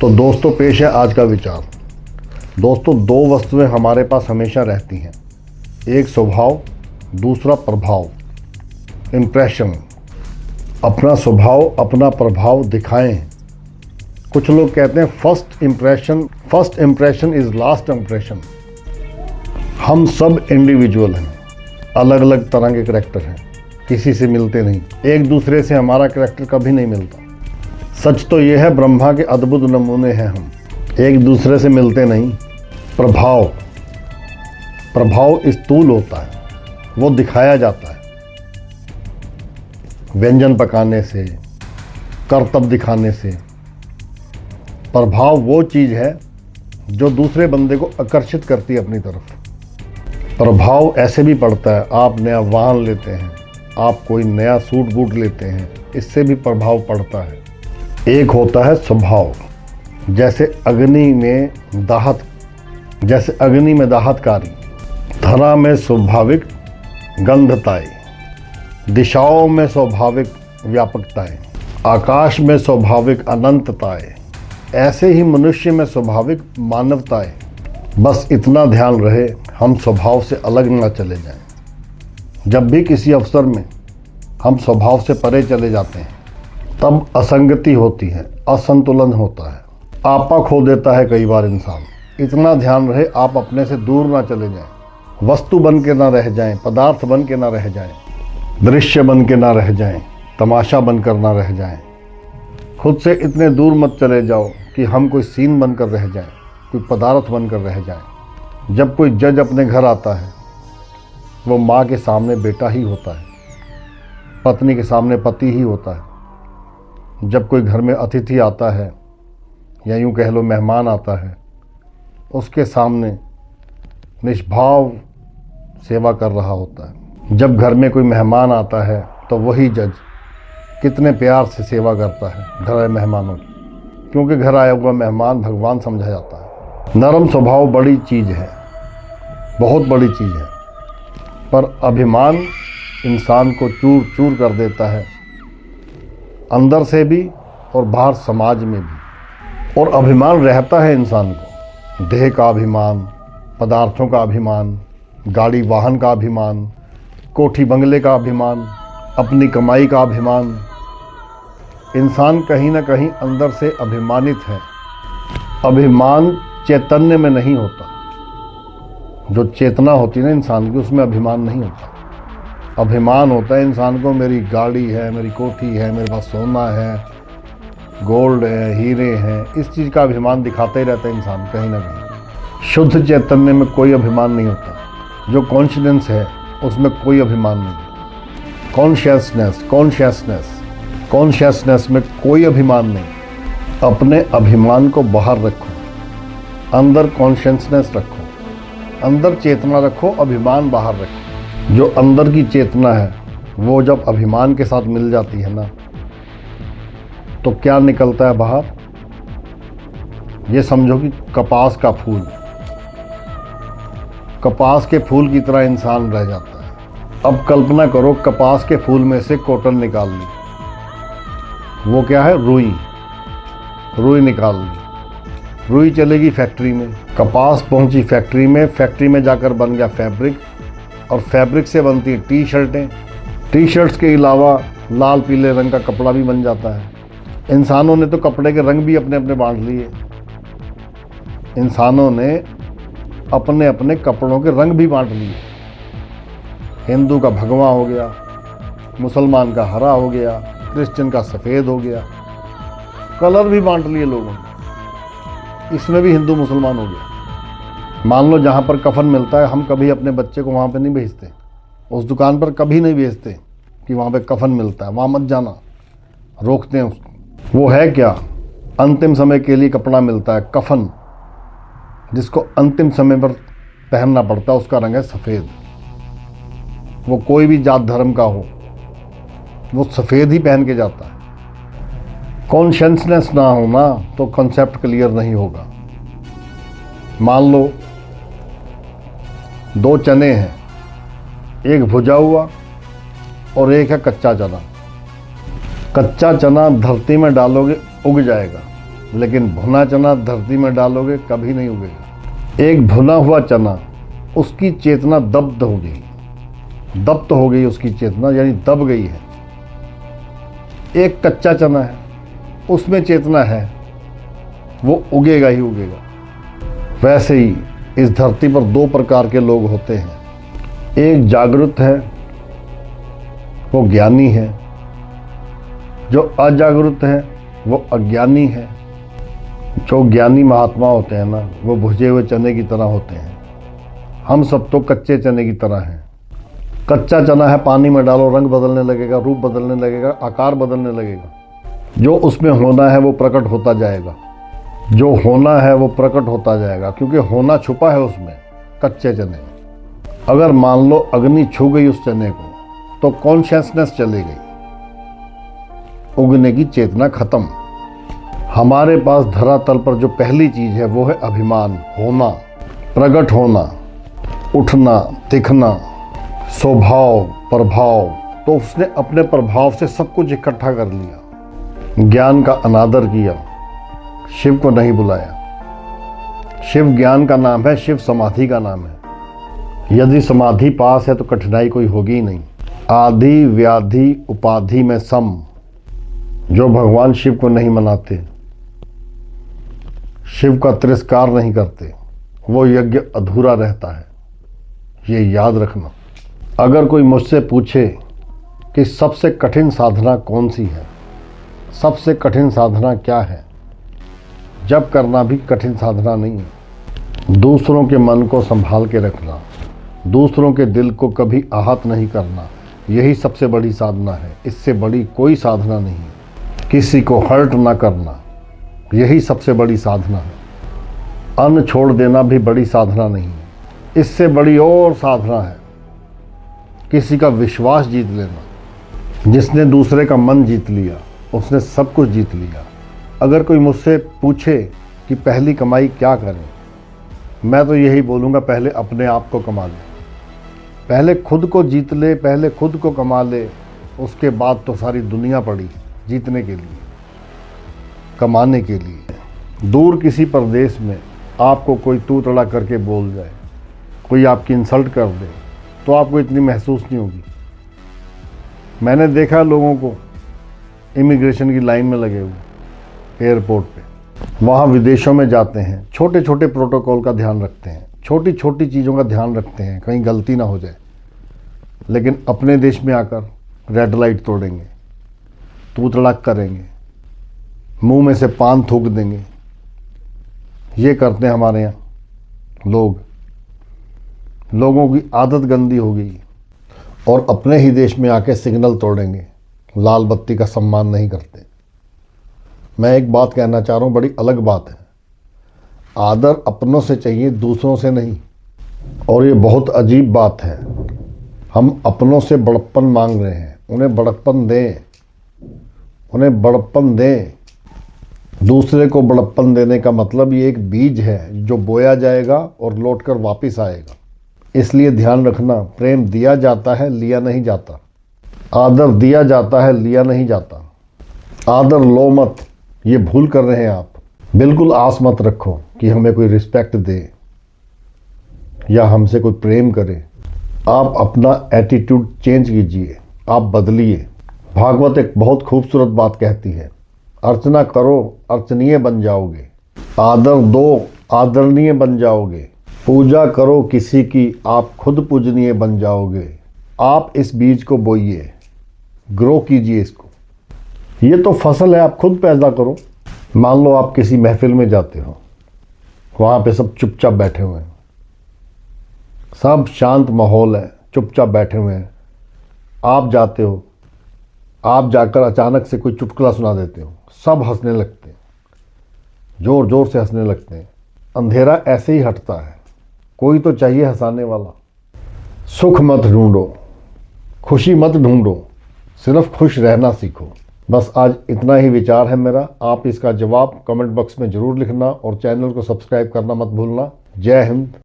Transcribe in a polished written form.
तो दोस्तों पेश है आज का विचार। दोस्तों दो वस्तुएं हमारे पास हमेशा रहती हैं, एक स्वभाव, दूसरा प्रभाव, इम्प्रेशन। अपना स्वभाव अपना प्रभाव दिखाएं। कुछ लोग कहते हैं first impression is last impression. हम सब इंडिविजुअल हैं, अलग अलग तरह के करैक्टर हैं, किसी से मिलते नहीं, एक दूसरे से हमारा करैक्टर कभी नहीं मिलता। सच तो यह है ब्रह्मा के अद्भुत नमूने हैं हम, एक दूसरे से मिलते नहीं। प्रभाव स्थूल होता है, वो दिखाया जाता है व्यंजन पकाने से, करतब दिखाने से। प्रभाव वो चीज़ है जो दूसरे बंदे को आकर्षित करती है अपनी तरफ। प्रभाव ऐसे भी पड़ता है, आप नया वाहन लेते हैं, आप कोई नया सूट बूट लेते हैं, इससे भी प्रभाव पड़ता है। एक होता है स्वभाव, जैसे अग्नि में दाहतकारी, धरा में स्वाभाविक गंधताएं, दिशाओं में स्वाभाविक व्यापकताएं, आकाश में स्वाभाविक अनंतताएं, ऐसे ही मनुष्य में स्वाभाविक मानवताएं। बस इतना ध्यान रहे हम स्वभाव से अलग ना चले जाएं। जब भी किसी अवसर में हम स्वभाव से परे चले जाते हैं तब असंगति होती है, असंतुलन होता है, आपा खो देता है कई बार इंसान। इतना ध्यान रहे आप अपने से दूर ना चले जाएं, वस्तु बन के ना रह जाएं, पदार्थ बन के ना रह जाएं, दृश्य बन के ना रह जाएं, तमाशा बनकर ना रह जाएं। खुद से इतने दूर मत चले जाओ कि हम कोई सीन बनकर रह जाएं, कोई पदार्थ बनकर रह जाएं। जब कोई जज अपने घर आता है वो माँ के सामने बेटा ही होता है, पत्नी के सामने पति ही होता है। जब कोई घर में अतिथि आता है या यूँ कह लो मेहमान आता है, उसके सामने निष्भाव सेवा कर रहा होता है। जब घर में कोई मेहमान आता है तो वही जज कितने प्यार से सेवा करता है घर आए मेहमानों की, क्योंकि घर आया हुआ मेहमान भगवान समझा जाता है। नरम स्वभाव बड़ी चीज़ है, बहुत बड़ी चीज़ है, पर अभिमान इंसान को चूर चूर कर देता है, अंदर से भी और बाहर समाज में भी। और अभिमान रहता है इंसान को, देह का अभिमान, पदार्थों का अभिमान, गाड़ी वाहन का अभिमान, कोठी बंगले का अभिमान, अपनी कमाई का अभिमान। इंसान कहीं ना कहीं अंदर से अभिमानित है। अभिमान चैतन्य में नहीं होता, जो चेतना होती है ना इंसान की, उसमें अभिमान नहीं होता। अभिमान होता है इंसान को मेरी गाड़ी है, मेरी कोठी है, मेरे पास सोना है, गोल्ड है, हीरे हैं, इस चीज़ का अभिमान दिखाता ही रहता है इंसान कहीं ना कहीं। शुद्ध चैतन्य में कोई अभिमान नहीं होता। जो कॉन्शियस है उसमें कोई अभिमान नहीं। कॉन्शियसनेस में कोई अभिमान नहीं। अपने अभिमान को बाहर रखो, अंदर कॉन्शियसनेस रखो, अंदर चेतना रखो, अभिमान बाहर रखो। जो अंदर की चेतना है वो जब अभिमान के साथ मिल जाती है ना, तो क्या निकलता है बाहर? ये समझो कि कपास का फूल, कपास के फूल की तरह इंसान रह जाता है। अब कल्पना करो कपास के फूल में से कॉटन निकाल ली, वो क्या है? रुई निकाल ली। रुई चलेगी फैक्ट्री में, कपास पहुंची फैक्ट्री में जाकर बन गया फैब्रिक, और फैब्रिक से बनती है टी शर्ट्स के अलावा लाल पीले रंग का कपड़ा भी बन जाता है। इंसानों ने तो कपड़े के रंग भी अपने अपने बांट लिए। इंसानों ने अपने अपने कपड़ों के रंग भी बांट लिए। हिंदू का भगवा हो गया, मुसलमान का हरा हो गया, क्रिश्चियन का सफ़ेद हो गया, कलर भी बांट लिए लोगों ने। इसमें भी हिंदू मुसलमान हो गया। मान लो जहाँ पर कफन मिलता है, हम कभी अपने बच्चे को वहाँ पे नहीं भेजते, उस दुकान पर कभी नहीं भेजते कि वहाँ पे कफन मिलता है, वहाँ मत जाना, रोकते हैं उसको। वो है क्या? अंतिम समय के लिए कपड़ा मिलता है, कफन, जिसको अंतिम समय पर पहनना पड़ता है, उसका रंग है सफ़ेद। वो कोई भी जात धर्म का हो, वो सफ़ेद ही पहन के जाता है। कॉन्शियसनेस ना हो ना तो कॉन्सेप्ट क्लियर नहीं होगा। मान लो दो चने हैं, एक भुजा हुआ और एक है कच्चा चना। कच्चा चना धरती में डालोगे उग जाएगा, लेकिन भुना चना धरती में डालोगे कभी नहीं उगेगा। एक भुना हुआ चना, उसकी चेतना दब्ध हो गई उसकी चेतना, यानी दब गई है। एक कच्चा चना है, उसमें चेतना है, वो उगेगा ही उगेगा। वैसे ही इस धरती पर दो प्रकार के लोग होते हैं। एक जागृत है, वो ज्ञानी है। जो अजागृत है वो अज्ञानी है। जो ज्ञानी महात्मा होते हैं ना, वो भुजे हुए चने की तरह होते हैं। हम सब तो कच्चे चने की तरह हैं। कच्चा चना है, पानी में डालो रंग बदलने लगेगा, रूप बदलने लगेगा, आकार बदलने लगेगा। जो उसमें होना है वो प्रकट होता जाएगा, जो होना है वो प्रकट होता जाएगा, क्योंकि होना छुपा है उसमें, कच्चे चने में। अगर मान लो अग्नि छू गई उस चने को तो कॉन्शियसनेस चली गई, उगने की चेतना खत्म। हमारे पास धरातल पर जो पहली चीज है वो है अभिमान, होना, प्रकट होना, उठना, दिखना, स्वभाव, प्रभाव। तो उसने अपने प्रभाव से सब कुछ इकट्ठा कर लिया। ज्ञान का अनादर किया, शिव को नहीं बुलाया। शिव ज्ञान का नाम है, शिव समाधि का नाम है। यदि समाधि पास है तो कठिनाई कोई होगी ही नहीं। आदि व्याधि उपाधि में सम। जो भगवान शिव को नहीं मनाते, शिव का तिरस्कार नहीं करते, वो यज्ञ अधूरा रहता है। ये याद रखना। अगर कोई मुझसे पूछे कि सबसे कठिन साधना कौन सी है, सबसे कठिन साधना क्या है, जब करना भी कठिन साधना नहीं है। दूसरों के मन को संभाल के रखना, दूसरों के दिल को कभी आहत नहीं करना, यही सबसे बड़ी साधना है। इससे बड़ी कोई साधना नहीं है। किसी को हर्ट ना करना, यही सबसे बड़ी साधना है। अन्न छोड़ देना भी बड़ी साधना नहीं है। इससे बड़ी और साधना है किसी का विश्वास जीत लेना। जिसने दूसरे का मन जीत लिया उसने सब कुछ जीत लिया। अगर कोई मुझसे पूछे कि पहली कमाई क्या करें, मैं तो यही बोलूँगा, पहले अपने आप को कमा ले, पहले खुद को जीत ले, पहले खुद को कमा ले। उसके बाद तो सारी दुनिया पड़ी जीतने के लिए, कमाने के लिए। दूर किसी प्रदेश में आपको कोई तू तड़ा करके बोल जाए, कोई आपकी इंसल्ट कर दे, तो आपको इतनी महसूस नहीं होगी। मैंने देखा लोगों को इमिग्रेशन की लाइन में लगे हुए एयरपोर्ट पे। वहाँ विदेशों में जाते हैं, छोटे छोटे प्रोटोकॉल का ध्यान रखते हैं, छोटी छोटी चीज़ों का ध्यान रखते हैं, कहीं गलती ना हो जाए। लेकिन अपने देश में आकर रेड लाइट तोड़ेंगे, तू तड़ाक करेंगे, मुंह में से पान थूक देंगे। ये करते हैं हमारे यहाँ लोग। लोगों की आदत गंदी हो गई। और अपने ही देश में आके सिग्नल तोड़ेंगे, लाल बत्ती का सम्मान नहीं करते। मैं एक बात कहना चाह रहा हूँ, बड़ी अलग बात है। आदर अपनों से चाहिए, दूसरों से नहीं। और ये बहुत अजीब बात है, हम अपनों से बड़प्पन मांग रहे हैं। उन्हें बड़प्पन दें, उन्हें बड़प्पन दें। दूसरे को बड़प्पन देने का मतलब ये एक बीज है जो बोया जाएगा और लौटकर वापस आएगा। इसलिए ध्यान रखना, प्रेम दिया जाता है, लिया नहीं जाता। आदर दिया जाता है, लिया नहीं जाता। आदर लो मत, ये भूल कर रहे हैं आप। बिल्कुल आस मत रखो कि हमें कोई रिस्पेक्ट दे या हमसे कोई प्रेम करे। आप अपना एटीट्यूड चेंज कीजिए, आप बदलिए। भागवत एक बहुत खूबसूरत बात कहती है, अर्चना करो अर्चनीय बन जाओगे, आदर दो आदरणीय बन जाओगे, पूजा करो किसी की, आप खुद पूजनीय बन जाओगे। आप इस बीज को बोइए, ग्रो कीजिए इसको। ये तो फसल है, आप खुद पैदा करो। मान लो आप किसी महफिल में जाते हो, वहाँ पे सब चुपचाप बैठे हुए हैं, सब शांत माहौल है, चुपचाप बैठे हुए हैं। आप जाते हो, आप जाकर अचानक से कोई चुटकुला सुना देते हो, सब हंसने लगते हैं, जोर जोर से हंसने लगते हैं। अंधेरा ऐसे ही हटता है, कोई तो चाहिए हंसाने वाला। सुख मत ढूंढो, खुशी मत ढूंढो, सिर्फ खुश रहना सीखो। बस आज इतना ही विचार है मेरा। आप इसका जवाब कमेंट बॉक्स में ज़रूर लिखना और चैनल को सब्सक्राइब करना मत भूलना। जय हिंद।